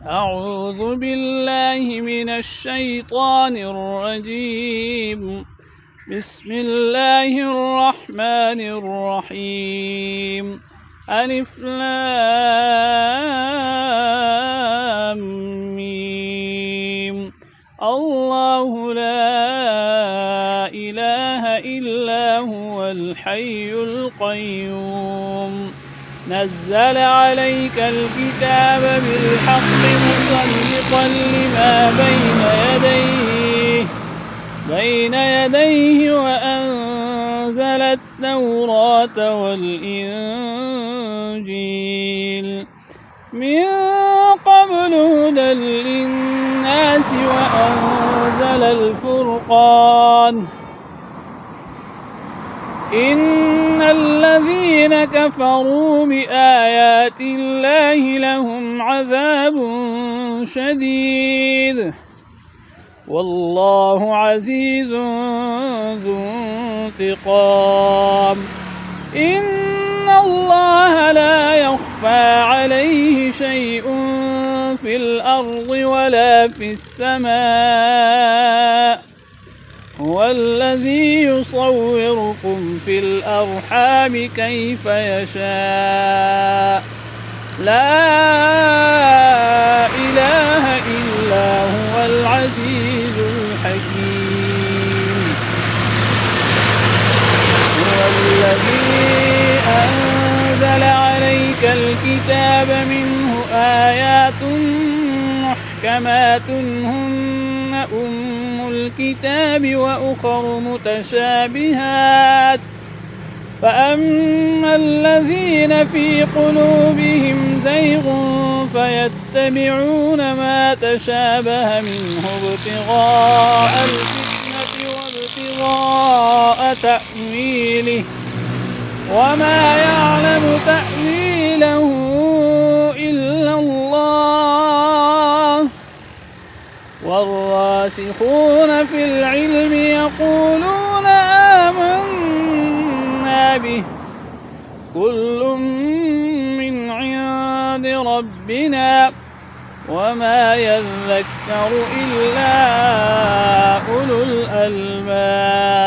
أعوذ بالله من الشيطان الرجيم. بسم الله الرحمن الرحيم. ألف لام ميم. الله لا إله إلا هو الحي القيوم. نزل عليك الكتاب بالحق مصدقا لما بين يديه وأنزل التوراة والإنجيل من قبل هدى للناس وأنزل الفرقان. إن الذين كفروا بآيات الله لهم عذاب شديد والله عزيز ذو انتقام. إن الله لا يخفى عليه شيء في الأرض ولا في السماء. هو الذي يصوركم في الأرحام كيف يشاء. لا إله إلا هو العزيز الحكيم. هو الذي أنزل عليك الكتاب منه آيات محكمات هن أم الكتاب وأخر متشابهات. فأما الذين في قلوبهم زيغ فيتبعون ما تشابه منه ابتغاء الفتنة وابتغاء تأويله وما يعلم تأويله إلا الله. والراسخون في العلم يقولون آمنا به كل من عند ربنا وما يذكر إلا أولو الألباب.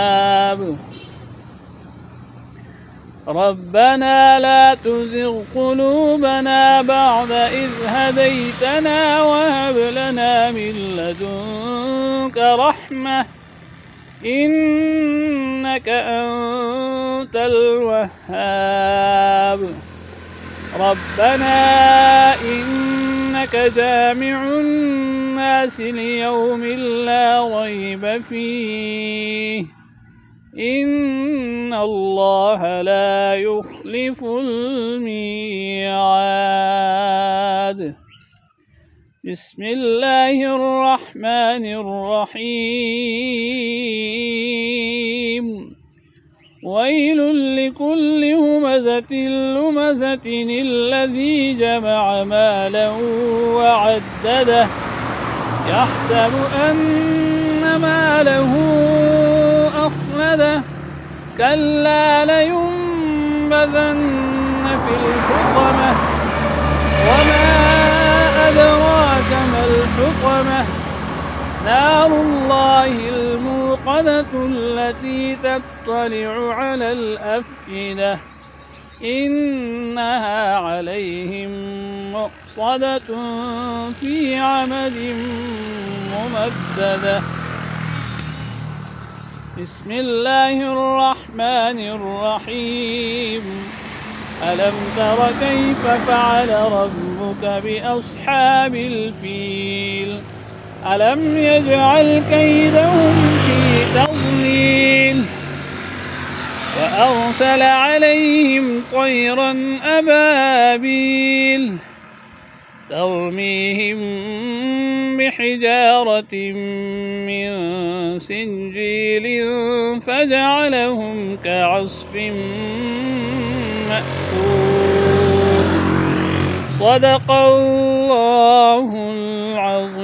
ربنا لا تزغ قلوبنا بعد إذ هديتنا وهب لنا من لدنك رحمة إنك أنت الوهاب. ربنا إنك جامع الناس ليوم لا ريب فيه إن الله لا يخلف الميعاد. بسم الله الرحمن الرحيم. ويل لكل همزة لمزة الذي جمع مالا وعدده يحسب أن ماله أخلده كلا لينبذن في الحطمة وما أدراك ما الحطمة نار الله الموقدة التي تطلع على الأفئدة إنها عليهم مؤصدة في عمد ممددة. بسم الله الرحمن الرحيم. ألم تر كيف فعل ربك بأصحاب الفيل ألم يجعل كيدهم في تضليل وأرسل عليهم طيرا أبابيل ترميهم بحجارة من سجيل فجعلهم كعصف مأكول. صدق الله العظيم.